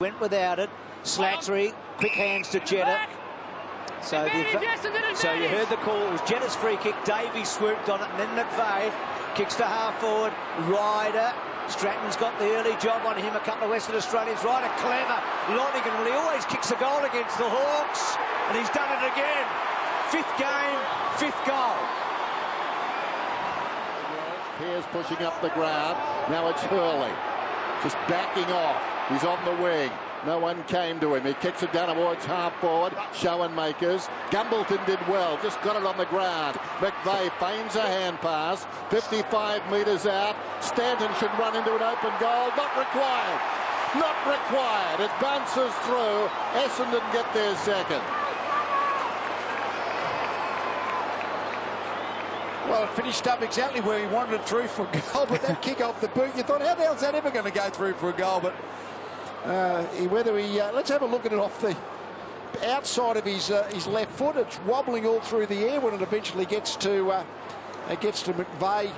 Went without it. Slattery, quick hands to Jetta. So you heard the call. It was Jetta's free kick. Davies swooped on it, and then McVeigh kicks to half forward. Ryder. Stratton's got the early job on him. A couple of Western Australians. Ryder clever. Lonergan, well, he always kicks a goal against the Hawks, and he's done it again. Fifth game, fifth goal. Pearce pushing up the ground. Now it's Hurley. Just backing off. He's on the wing. No one came to him. He kicks it down towards half forward. Schoenmakers. Gumbleton did well. Just got it on the ground. McVeigh feigns a hand pass. 55 metres out. Stanton should run into an open goal. Not required. Not required. It bounces through. Essendon get their second. Well, it finished up exactly where he wanted it through for a goal, but that kick off the boot, you thought, how the hell's that ever going to go through for a goal? But let's have a look at it off the outside of his left foot. It's wobbling all through the air when it eventually gets to McVeigh.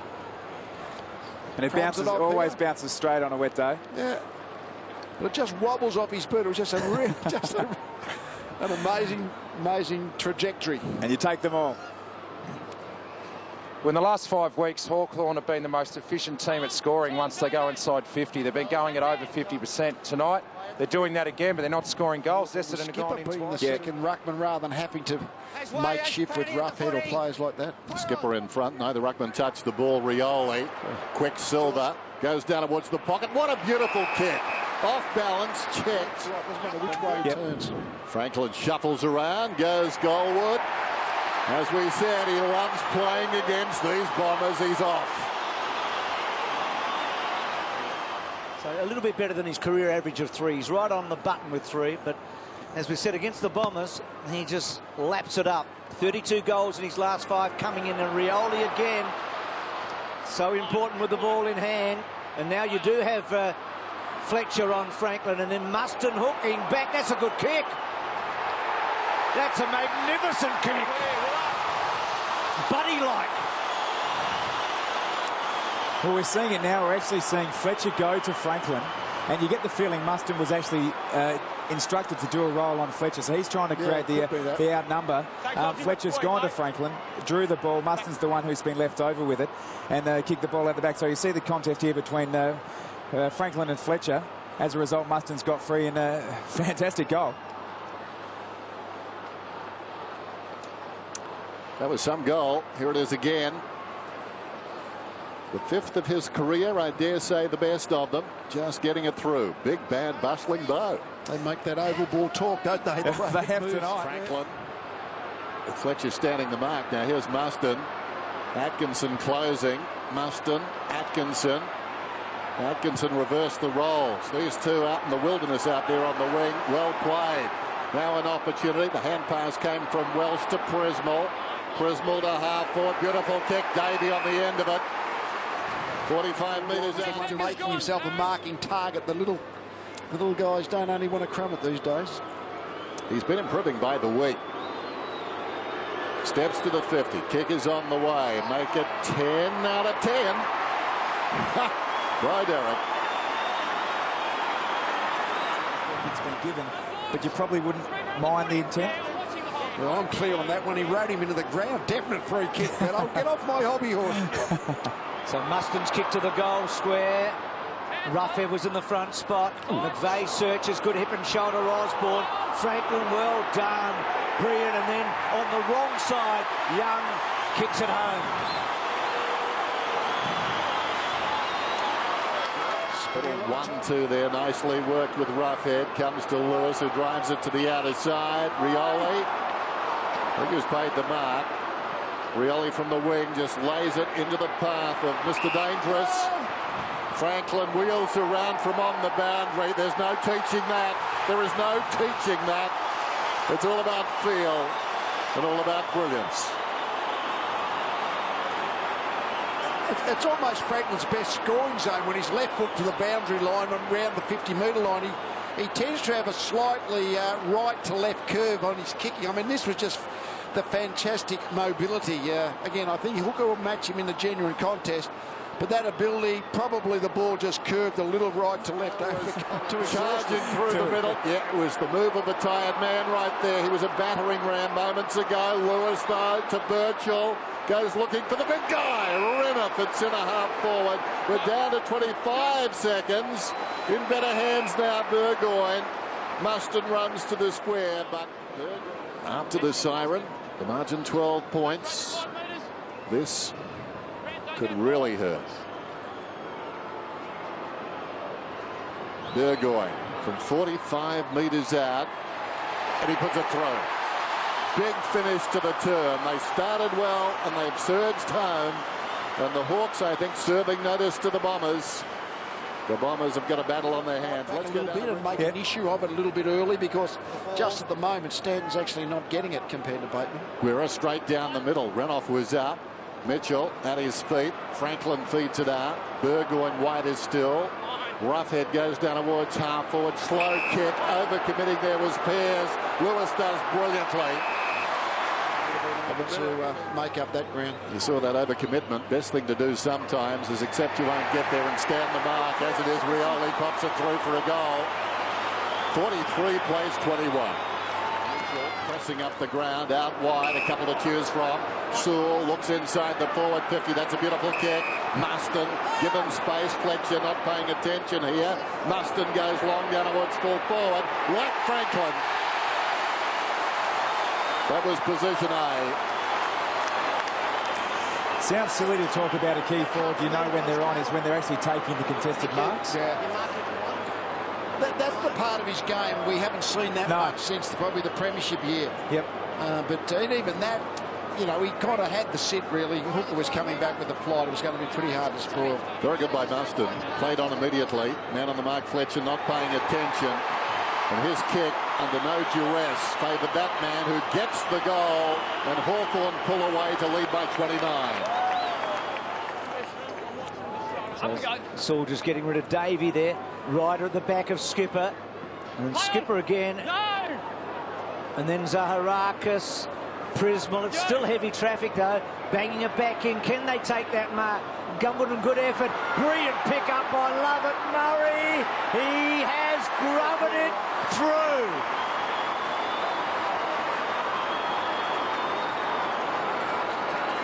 And it always bounces straight on a wet day. Yeah, but it just wobbles off his boot. It was just an amazing trajectory. And you take them all. Well, in the last 5 weeks, Hawthorn have been the most efficient team at scoring once they go inside 50. They've been going at over 50% tonight. They're doing that again, but they're not scoring goals. Essendon have gone in being twice. the second ruckman rather than having to make shift with Roughhead or players like that. Skipper in front. No, the ruckman touched the ball. Rioli. Quicksilver goes down towards the pocket. What a beautiful kick. Off balance, checked. Doesn't matter which way he turns. Franklin shuffles around, goes goalward. As we said, he loves playing against these Bombers. He's off. So a little bit better than his career average of 3. He's right on the button with 3, but as we said, against the Bombers, he just laps it up. 32 goals in his last 5 coming in, and Rioli again. So important with the ball in hand. And now you do have Fletcher on Franklin, and then Muston hooking back. That's a good kick. That's a magnificent kick. Buddy-like. Well, we're seeing it now. We're actually seeing Fletcher go to Franklin, and you get the feeling Muston was actually instructed to do a roll on Fletcher, so he's trying to create the outnumber. Fletcher's gone to Franklin, drew the ball. Muston's the one who's been left over with it, and kicked the ball out the back. So you see the contest here between Franklin and Fletcher. As a result, Muston's got free, and a fantastic goal. That was some goal. Here it is again. The 5th of his career, I dare say the best of them. Just getting it through. Big, bad, bustling bow. They make that oval ball talk, don't they? They have tonight. Franklin. With Fletcher standing the mark. Now here's Muston. Atkinson closing. Muston, Atkinson. Atkinson reversed the roles. These two out in the wilderness out there on the wing. Well played. Now an opportunity. The hand pass came from Welsh to Prismal. Prismal to half forward. Beautiful kick. Davey on the end of it. 45 metres out. Making himself a marking target. The little guys don't only want to crumb it these days. He's been improving by the week. Steps to the 50. Kick is on the way. Make it 10 out of 10. Right, Derek. It's been given, but you probably wouldn't mind the intent. Well, I'm clear on that. When he rode him into the ground, definite free kick. But I'll get off my hobby horse. So Muston's kick to the goal square. Roughhead was in the front spot. McVeigh searches, good hip and shoulder. Osborne. Franklin, well done. Brilliant. And then on the wrong side, Young kicks it home. Spitting 1-2 there. Nicely worked with Roughhead. Comes to Lewis, who drives it to the outer side. Rioli. I think he's paid the mark. Rioli from the wing just lays it into the path of Mr. Dangerous. Franklin wheels around from on the boundary. There's no teaching that. There is no teaching that. It's all about feel and all about brilliance. It's almost Franklin's best scoring zone when he's left foot to the boundary line and around the 50-metre line. He tends to have a slightly right to left curve on his kicking. I mean, this was just the fantastic mobility. Again, I think Hooker will match him in the genuine contest. But that ability, probably the ball just curved a little right to left over to his Charging through the middle. Yeah, it was the move of a tired man right there. He was a battering ram moments ago. Lewis, though, to Birchall. Goes looking for the big guy. Renner for centre half forward. We're down to 25 seconds. In better hands now, Burgoyne. Muston runs to the square, but after the siren, the margin 12 points. This could really hurt. Burgoyne from 45 metres out, and he puts it through. Big finish to the term. They started well and they've surged home, and the Hawks, I think, serving notice to the Bombers. The Bombers have got a battle on their hands. Let's get a little bit and make an issue of it a little bit early, because just at the moment Stanton's actually not getting it compared to Bateman. Guerra straight down the middle. Renoff was up. Mitchell at his feet. Franklin feeds it out. Burgoyne wide is still. Roughhead goes down towards half forward. Slow kick. Over-committing there was Pears. Lewis does brilliantly to make up that ground. You saw that overcommitment. Best thing to do sometimes is accept you won't get there and stand the mark. As it is, Rioli pops it through for a goal. 43 plays 21. Pressing up the ground, out wide, a couple to choose from. Sewell looks inside the forward 50. That's a beautiful kick. Muston given space. Fletcher not paying attention here. Muston goes long down towards full forward. Like Franklin. That was position A. Sounds silly to talk about a key forward. You know when they're on is when they're actually taking the contested marks. Yeah. That's the part of his game we haven't seen that much since probably the premiership year. Yep. But even that, you know, he kind of had the sit really. Hooker was coming back with the flight. It was going to be pretty hard to spoil. Very good by Muston. Played on immediately. Man on the mark, Fletcher not paying attention. And his kick under no duress favoured that man, who gets the goal, and Hawthorn pull away to lead by 29. So Saul just getting rid of Davey there. Ryder at the back of Skipper. And Skipper again. And then Zaharakis. Prismal. It's still heavy traffic though. Banging it back in. Can they take that mark? Gumbleton, good effort. Brilliant pick up by Lovett Murray. He has grubbered it through.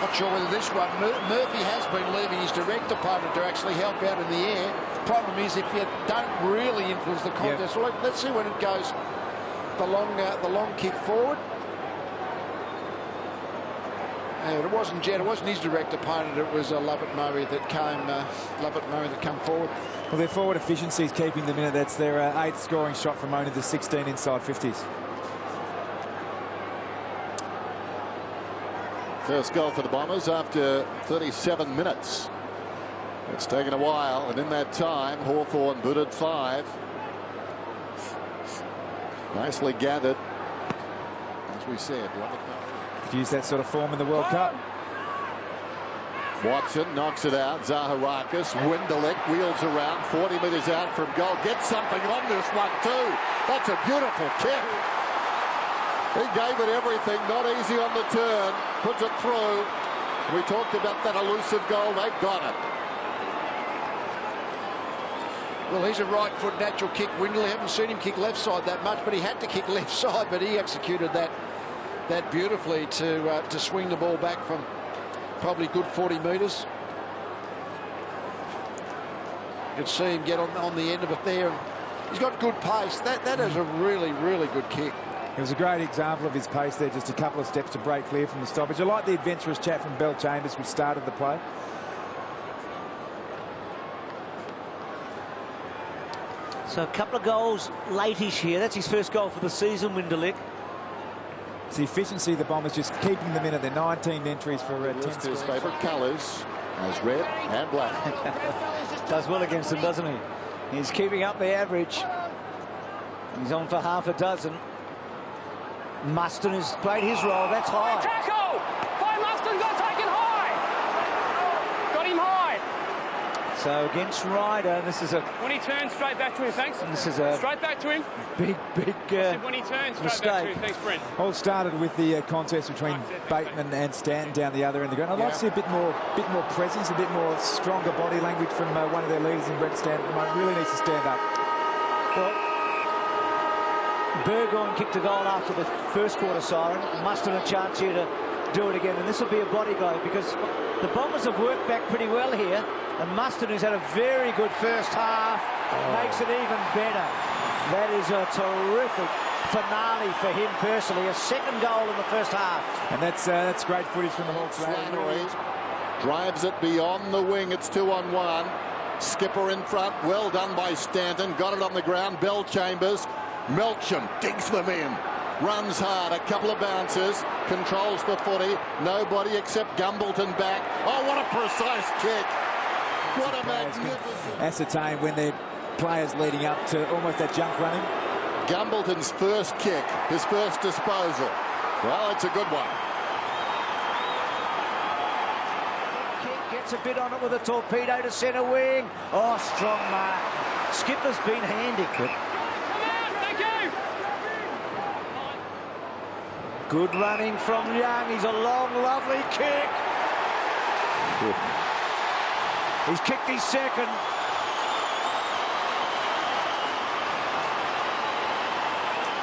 Not sure whether this one, Murphy has been leaving his direct opponent to actually help out in the air. Problem is, if you don't really influence the contest, well, let's see when it goes. The long kick forward. And it wasn't Jed, it wasn't his direct opponent, it was Lovett Murray that came forward. Well, their forward efficiency is keeping them in it. That's their 8th scoring shot from only the 16 inside 50s. First goal for the Bombers after 37 minutes. It's taken a while, and in that time, Hawthorn booted 5. Nicely gathered, as we said. Use that sort of form in the World Cup. Watson knocks it out. Zaharakis, Winderlich wheels around 40 metres out from goal. Gets something on this one too. That's a beautiful kick. He gave it everything. Not easy on the turn. Puts it through. We talked about that elusive goal. They've got it. Well, he's a right foot natural kick. Winderlich, haven't seen him kick left side that much, but he had to kick left side, but he executed that beautifully to swing the ball back from probably good 40 metres. You could see him get on the end of it there. And he's got good pace. That is a really, really good kick. It was a great example of his pace there, just a couple of steps to break clear from the stoppage. I like the adventurous chat from Bell Chambers, which started the play. So a couple of goals late-ish here. That's his first goal for the season, Winderlich. It's the efficiency of the Bombers, just keeping them in at their 19 entries for 10 His scores. favourite colours as red and black. Does well against them, doesn't he? He's keeping up the average. He's on for half a dozen. Muston has played his role. That's high. Tackle by Muston, got taken high. Got him high. So against Ryder, this is a... When he turns, straight back to him, thanks. This is a... Straight back to him. Big When he turns, straight back to him, thanks, Brent. All started with the contest between Bateman and Stanton down the other end of the ground. I'd like to see a bit more presence, a bit more stronger body language from one of their leaders in Brent Stanton at the moment. Really needs to stand up. Well, Burgoyne kicked a goal after the first quarter siren. Must have a chance here to do it again, and this will be a body blow because the Bombers have worked back pretty well here, and Mustin, who's had a very good first half, makes it even better. That is a terrific finale for him personally, a second goal in the first half. And that's great footage from the Hawks. Flannery drives it beyond the wing. It's 2-on-1. Skipper in front. Well done by Stanton. Got it on the ground. Bell Chambers. Melcham digs them in. Runs hard, a couple of bounces, controls the footy, nobody except Gumbleton back. Oh, what a precise kick. What a magnificent... Ascertain when their players leading up to almost that junk running. Gumbleton's first kick, his first disposal. Well, it's a good one. Kick gets a bit on it with a torpedo to centre wing. Oh, strong mark. Skipper's been handy. Good running from Young. He's a long, lovely kick. He's kicked his second.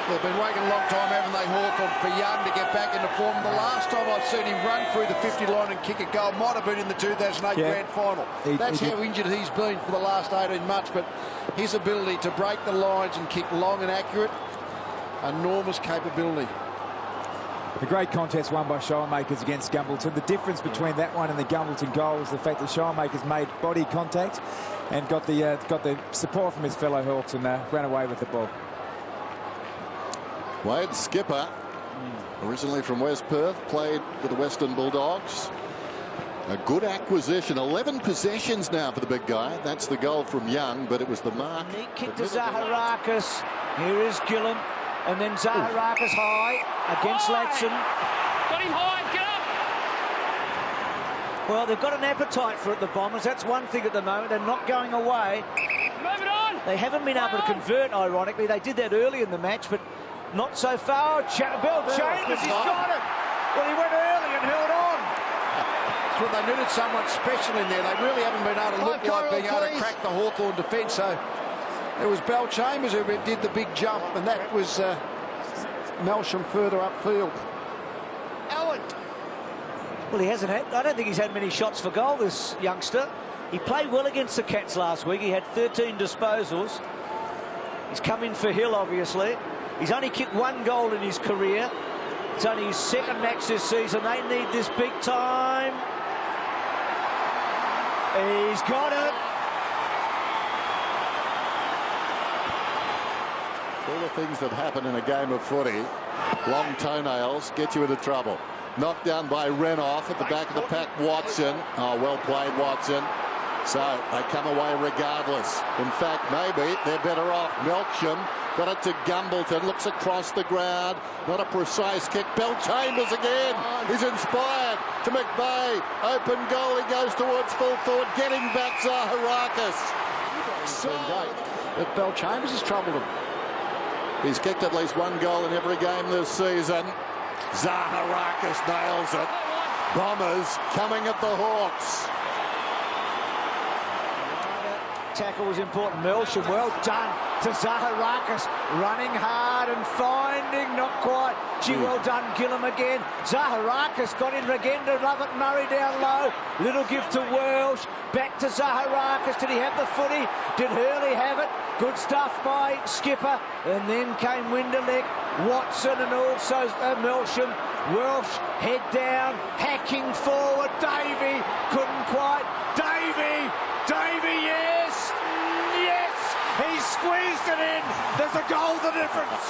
They've been waiting a long time, haven't they, Hawthorn, for Young to get back into form. The last time I've seen him run through the 50 line and kick a goal might have been in the 2008 Grand Final. That's how injured he's been for the last 18 months, but his ability to break the lines and kick long and accurate, enormous capability. A great contest won by Shoalmakers against Gumbleton. The difference between that one and the Gumbleton goal was the fact that Shoalmakers made body contact and got the support from his fellow Hawks and ran away with the ball. Wade Skipper, originally from West Perth, played with the Western Bulldogs. A good acquisition. 11 possessions now for the big guy. That's the goal from Young, but it was the mark. Neat kick to Zaharakis. Here is Gillen. And then Zaharakis high against Latson. Got him high, get up! Well, they've got an appetite for it, the Bombers. That's one thing at the moment. They're not going away. Move it on! They haven't been able to convert, ironically. They did that early in the match, but not so far. Bell Chambers, he's got it. Well, he went early and held on. That's what they needed, someone special in there. They really haven't been able to look like being able to crack the Hawthorn defence. So it was Bell Chambers who did the big jump, and that was Melsham further upfield. Well, he hasn't had... I don't think he's had many shots for goal, this youngster. He played well against the Cats last week. He had 13 disposals. He's come in for Hill, obviously. He's only kicked one goal in his career. It's only his second match this season. They need this big time. He's got it. All the things that happen in a game of footy, long toenails, get you into trouble. Knocked down by Renoff at the back of the pack, Watson. Oh, well played, Watson. So they come away regardless. In fact, maybe they're better off. Melcham got it to Gumbleton, looks across the ground. Not a precise kick. Bell Chambers again. He's inspired to McVeigh. Open goal, he goes towards full forward, getting back Zaharakis. So great. But Bell Chambers has troubled him. He's kicked at least one goal in every game this season. Zaharakis nails it. Bombers coming at the Hawks. Tackle was important. Melsham, well done to Zaharakis, running hard and finding, not quite. Gee, well done, Gillam again. Zaharakis got in again to Lovett Murray down low. Little gift to Welsh. Back to Zaharakis. Did he have the footy? Did Hurley have it? Good stuff by Skipper. And then came Winderlick, Watson, and also Melsham. Welsh, head down, hacking forward. Davey couldn't quite. Davey, yes! Yes! He squeezed it in. There's a goal, the difference.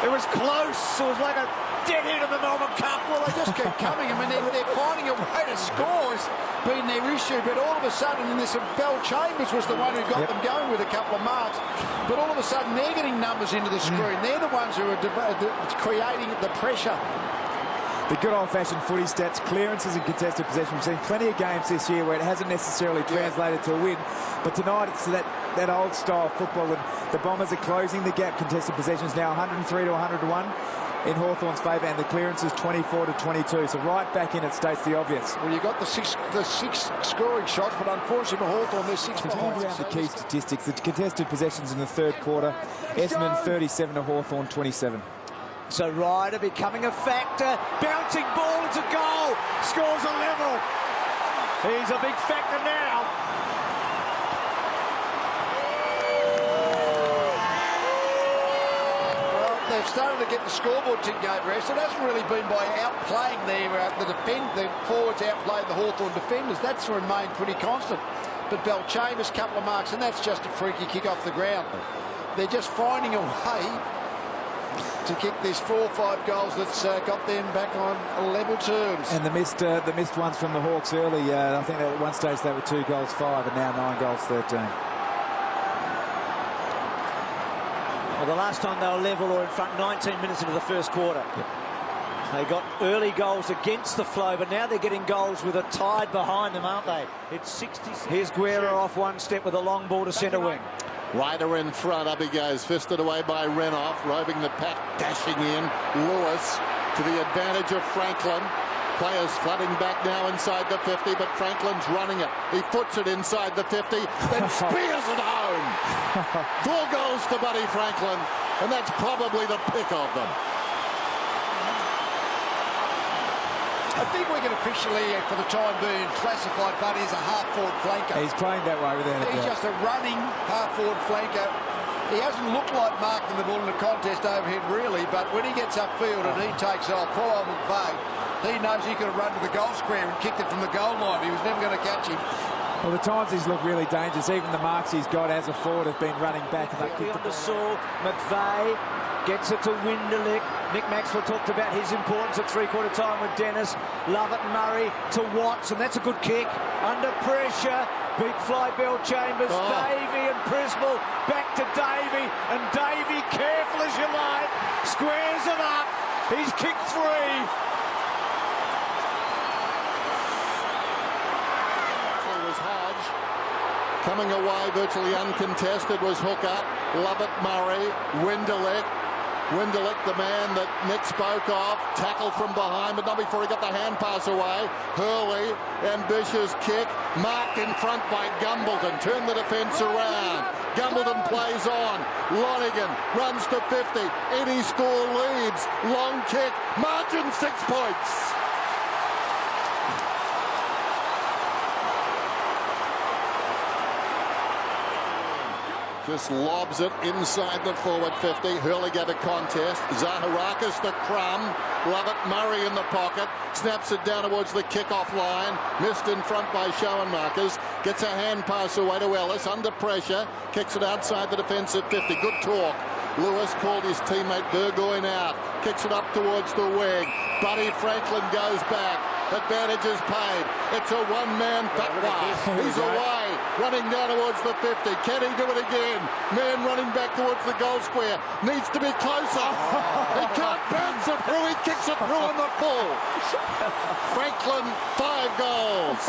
It was close. It was like a dead hit of the Melbourne Cup. Well, they just keep coming. I mean, they're finding a way to score has been their issue. But all of a sudden, and this Bell Chambers was the one who got them going with a couple of marks. But all of a sudden, they're getting numbers into the screen. They're the ones who are creating the pressure. The good old-fashioned footy stats, clearances and contested possession. We've seen plenty of games this year where it hasn't necessarily translated to a win, but tonight it's that old-style football, and the Bombers are closing the gap. Contested possessions now 103 to 101 in Hawthorn's favour, and the clearances 24 to 22. So right back in, it states the obvious. Well, you got the six scoring shots, but unfortunately for Hawthorn, they're 6 behind. Around the key statistics, the contested possessions in the third quarter, Essendon 37 to Hawthorn 27. So Ryder becoming a factor. Bouncing ball, it's a goal. Scores a level. He's a big factor now. Well, they've started to get the scoreboard ticking over us. It hasn't really been by outplaying the forwards outplaying the Hawthorn defenders. That's remained pretty constant. But Belchambers, couple of marks, and that's just a freaky kick off the ground. They're just finding a way to kick this 4 or 5 goals that's got them back on level terms. And the missed ones from the Hawks early. I think at one stage they were 2 goals 5, and now 9 goals 13. Well, the last time they were level or in front, 19 minutes into the first quarter. Yep. They got early goals against the flow, but now they're getting goals with a tide behind them, aren't they? It's 66. Here's Guerra off one step with a long ball to centre wing. Ryder in front, up he goes, fisted away by Renoff, roving the pack, dashing in. Lewis to the advantage of Franklin. Players flooding back now inside the 50, but Franklin's running it. He puts it inside the 50, then spears it home. 4 goals to Buddy Franklin, and that's probably the pick of them. I think we can officially, for the time being, classify Buddy as a half-forward flanker. He's playing that way without a doubt. He's just a running half-forward flanker. He hasn't looked like marking the ball in the contest overhead, really, but when he gets upfield and he takes off, poor old McVeigh, he knows he could have run to the goal square and kicked it from the goal line. He was never going to catch him. Well, the times he's looked really dangerous. Even the marks he's got as a forward have been running back. And Quickly on to Saul. McVeigh gets it to Winderlick. Nick Maxwell talked about his importance at three-quarter time with Dennis. Lovett Murray to Watts, and that's a good kick. Under pressure, big fly Belchambers. Davey and Prismal back to Davey, and Davey, careful as you like, squares it up. He's kicked 3. Coming away virtually uncontested was Hooker, Lovett Murray, Winderlick. Winderlick, the man that Nick spoke of, tackled from behind, but not before he got the hand pass away. Hurley, ambitious kick, marked in front by Gumbleton, turned the defence around. Gumbleton plays on, Lonigan runs to 50, any score leads, long kick, margin 6 points. Just lobs it inside the forward 50. Hurley gave a contest. Zaharakis the crumb. Lovett Murray in the pocket. Snaps it down towards the kick-off line. Missed in front by Schoenmakers. Gets a hand pass away to Ellis. Under pressure. Kicks it outside the defence at 50. Good talk. Lewis called his teammate Burgoyne out. Kicks it up towards the wing. Buddy Franklin goes back. Advantage is paid. It's a one-man fatwa. He's away, running down towards the 50. Can he do it again? Man running back towards the goal square. Needs to be closer. He can't bounce it through. He kicks it through on the full. Franklin, 5 goals.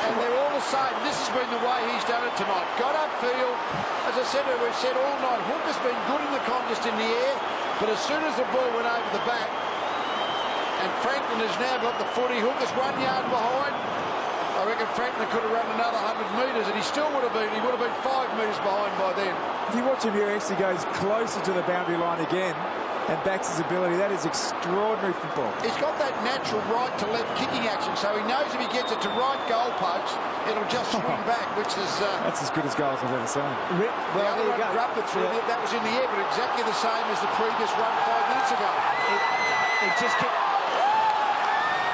And they're all the same. This has been the way he's done it tonight. Got upfield. As I said, we've said all night, Hooker's been good in the contest in the air, but as soon as the ball went over the back, and Franklin has now got the footy. Hooker's 1 yard behind. I reckon Franklin could have run another 100 metres, and he still would have been. He would have been 5 metres behind by then. If you watch him here, he actually goes closer to the boundary line again and backs his ability. That is extraordinary football. He's got that natural right to left kicking action, so he knows if he gets it to right goal post, it'll just swing back, which is... that's as good as goals I've ever seen. The other one ruptured through, that was in the air, but exactly the same as the previous one 5 minutes ago. It just kicked...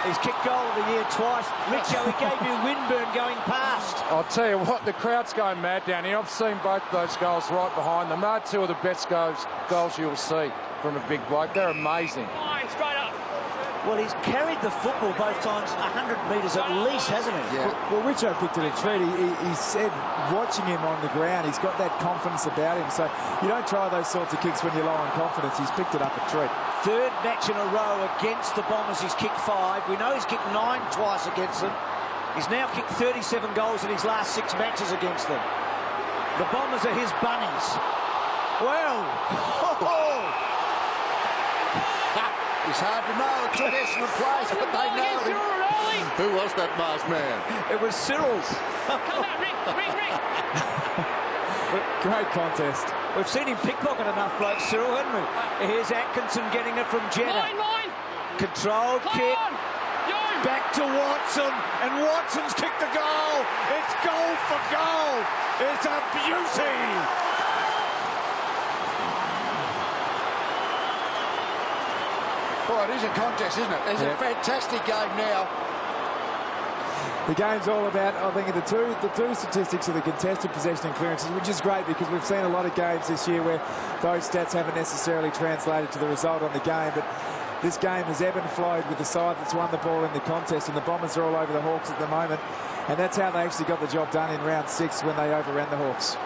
He's kicked goal of the year twice. Richo, he gave you Winburn going past. I'll tell you what, the crowd's going mad down here. I've seen both those goals right behind them. They're 2 of the best goals you'll see from a big bloke. They're amazing. Line, straight up. Well, he's carried the football both times 100 metres at least, hasn't he? Yeah. Well, Richo picked it in treat. He said, watching him on the ground, he's got that confidence about him. So you don't try those sorts of kicks when you're low on confidence. He's picked it up a treat. Third match in a row against the Bombers. He's kicked 5. We know he's kicked 9 twice against them. He's now kicked 37 goals in his last 6 matches against them. The Bombers are his bunnies. Well, it's hard to know. It's an Essendon place, but they know him. Who was that masked man? it was Cyril's. Come out, Rick. Great contest. We've seen him pickpocket enough blokes, Cyril, haven't we? Here's Atkinson getting it from Jeddah. Mine. Controlled Come kick. on. Yo. Back to Watson, and Watson's kicked the goal. It's goal for goal. It's a beauty. Boy, it is a contest, isn't it? It's a fantastic game now. The game's all about, I think, the two statistics are the contested possession and clearances, which is great because we've seen a lot of games this year where those stats haven't necessarily translated to the result on the game. But this game has ebbed and flowed with the side that's won the ball in the contest, and the Bombers are all over the Hawks at the moment. And that's how they actually got the job done in round 6 when they overran the Hawks.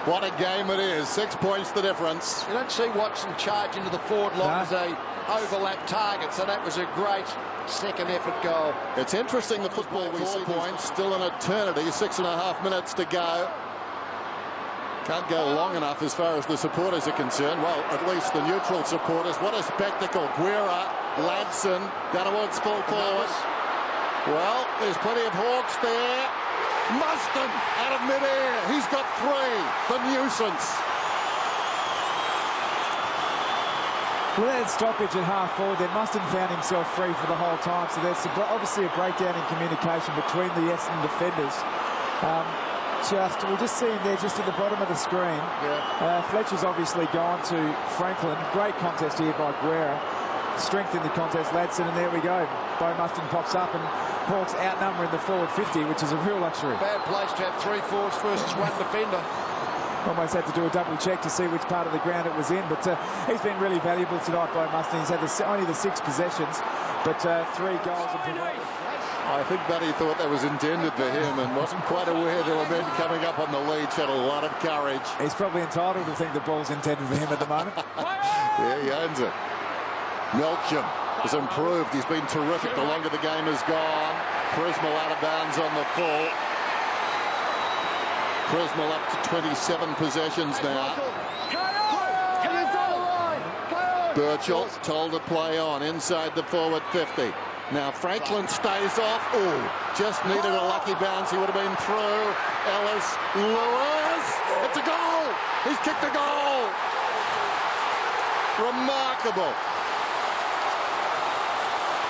What a game it is. 6 points the difference. You don't see Watson charge into the forward line as a overlap target, so that was a great second effort goal. It's interesting, the football we see points, still an eternity, 6.5 minutes to go. Can't go long enough as far as the supporters are concerned. Well, at least the neutral supporters. What a spectacle. Guerra, Ladson, down towards full forward. Well, there's plenty of Hawks there. Mustin out of midair. He's got 3. The nuisance. Well, that stoppage at half forward there, Mustin found himself free for the whole time. So there's obviously a breakdown in communication between the Essendon defenders. We'll just see him there just at the bottom of the screen. Fletcher's obviously gone to Franklin. Great contest here by Guerra. Strength in the contest, Ladson, and there we go. Bo Mustin pops up and Hawks outnumbering the forward 50, which is a real luxury. Bad place to have 3 forwards versus 1 defender. Almost had to do a double check to see which part of the ground it was in, but he's been really valuable tonight by Mustin. He's had only the 6 possessions, but 3 goals and provided. I think Buddy thought that was intended for him and wasn't quite aware there were men coming up on the lead. Showed a lot of courage. He's probably entitled to think the ball's intended for him at the moment. Yeah, he owns it. Melcham has improved. He's been terrific the longer the game has gone. Prismal out of bounds on the full. Prismal up to 27 possessions now. Birchall told to play on inside the forward 50. Now Franklin stays off. Oh, just needed a lucky bounce. He would have been through. Ellis, Lewis. It's a goal. He's kicked a goal. Remarkable.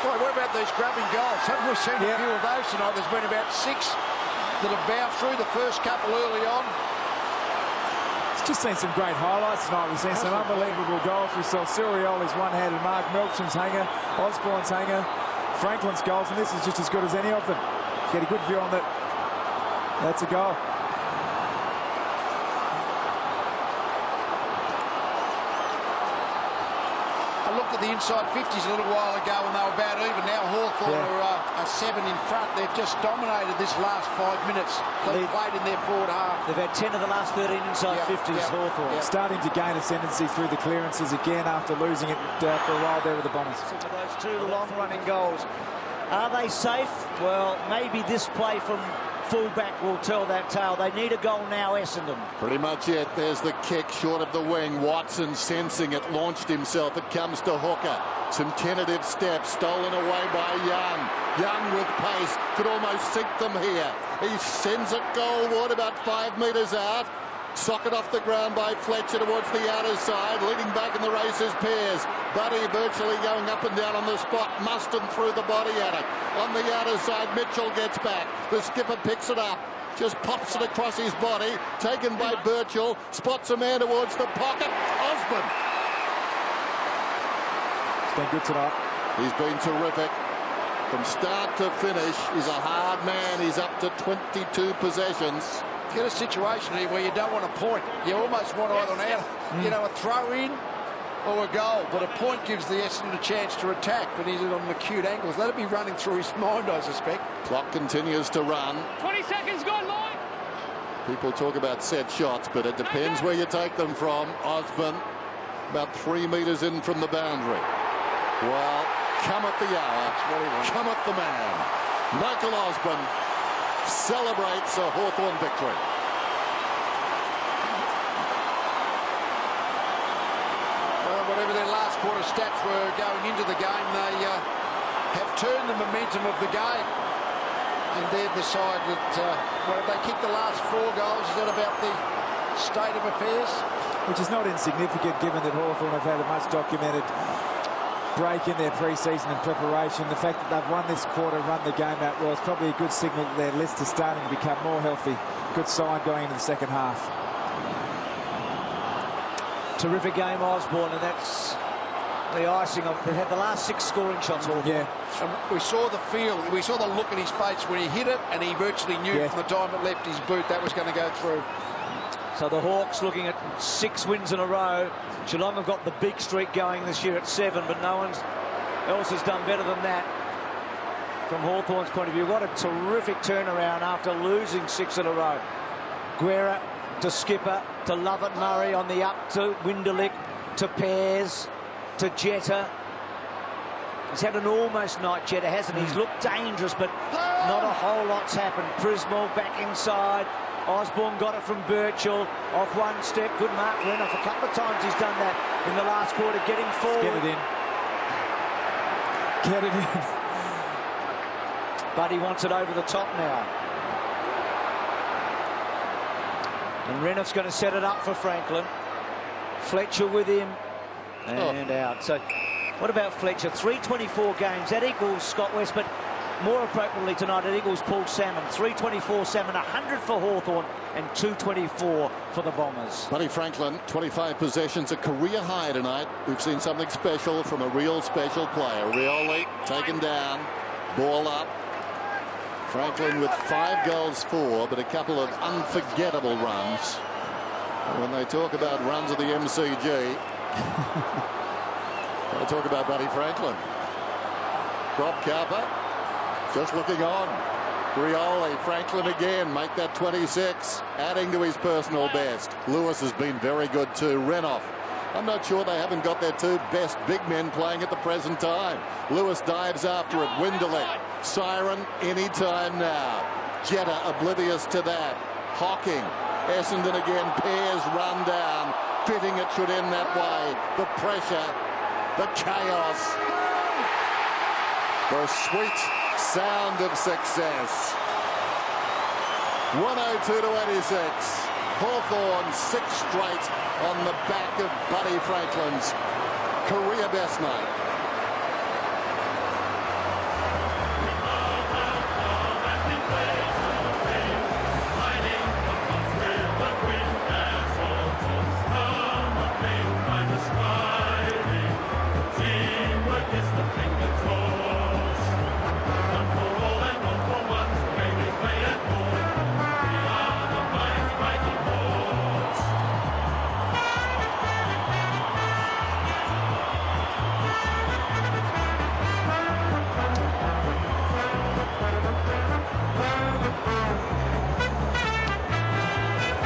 Boy, what about these grabbing goals? Haven't we seen a few of those tonight? There's been about 6 that have bounced through, the first couple early on. It's just seen some great highlights tonight. We've seen some unbelievable goals. We saw Sirioli's one-handed mark, Melcham's hanger, Osborne's hanger, Franklin's goals, and this is just as good as any of them. Get a good view on that. That's a goal. I looked at the inside 50s a little while ago and they were about even. Now Hawthorn are 7 in front. They've just dominated this last 5 minutes. They've played in their forward half. They've had 10 of the last 13 inside 50s, Hawthorn. Starting to gain ascendancy through the clearances again after losing it for a while there with the Bombers. Those 2 long-running goals. Are they safe? Well, maybe this play from fullback will tell that tale. They need a goal now, Essendon. Pretty much it. There's the kick short of the wing. Watson sensing it, launched himself. It comes to Hooker. Some tentative steps stolen away by Young. Young with pace. Could almost sink them here. He sends it goalward about 5 metres out. Socket off the ground by Fletcher towards the outer side. Leading back in the race is Pearce. Buddy virtually going up and down on the spot. Mustin threw the body at it. On the outer side, Mitchell gets back. The skipper picks it up. Just pops it across his body. Taken by Birchall. Spots a man towards the pocket. Osborne. It's been good tonight. He's been terrific. From start to finish, he's a hard man. He's up to 22 possessions. Get a situation here where you don't want a point. You almost want either a throw in or a goal. But a point gives the Essendon a chance to attack, but he's on acute angles. That'll be running through his mind, I suspect. Clock continues to run. 20 seconds gone, Mike. People talk about set shots, but it depends where you take them from. Osborne, about 3 metres in from the boundary. Well, cometh the hour, cometh the man. Michael Osborne celebrates a Hawthorn victory. Whatever their last quarter stats were going into the game, they have turned the momentum of the game. And they've decided that, well, if they kicked the last 4 goals, is that about the state of affairs? Which is not insignificant given that Hawthorn have had a much documented break in their pre-season and preparation. The fact that they've won this quarter, run the game out well, it's probably a good signal that their list is starting to become more healthy. Good sign going into the second half. Terrific game, Osborne, and that's the icing of it. They've had the last 6 scoring shots. Yeah. And we saw the feel, we saw the look in his face when he hit it, and he virtually knew from the time it left his boot that was going to go through. So the Hawks looking at 6 wins in a row. Geelong have got the big streak going this year at 7, but no one else has done better than that. From Hawthorn's point of view, what a terrific turnaround after losing 6 in a row. Guerra to Skipper, to Lovett Murray on the up to Winderlick, to Pears, to Jetta. He's had an almost night, Jetta, hasn't he? He's looked dangerous, but not a whole lot's happened. Prismal back inside. Osborne got it from Birchall, off one step. Good mark, Renoff. A couple of times he's done that in the last quarter, getting forward. Get it in. Get it in. But he wants it over the top now. And Renoff's going to set it up for Franklin. Fletcher with him. And out. So what about Fletcher? 324 games. That equals Scott West, but more appropriately tonight, it equals Paul Salmon. 324 Salmon, 100 for Hawthorn and 224 for the Bombers. Buddy Franklin, 25 possessions, a career high tonight. We've seen something special from a real special player. Rioli taken down, ball up. Franklin with 5 goals for, but a couple of unforgettable runs. When they talk about runs at the MCG, they talk about Buddy Franklin. Rob Cowper just looking on. Rioli, Franklin again, make that 26, adding to his personal best. Lewis has been very good too. Renoff, I'm not sure they haven't got their 2 best big men playing at the present time. Lewis dives after it. Winderlick, siren anytime now. Jetta oblivious to that. Hocking, Essendon again, Pears run down. Fitting it should end that way. The pressure, the chaos. The sweet sound of success. 102 to 86. Hawthorn 6 straight on the back of Buddy Franklin's career best night.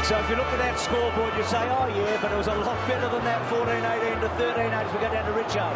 So if you look at that scoreboard, you say, oh yeah, but it was a lot better than that 14-18 to 13-8 as we go down to Richo.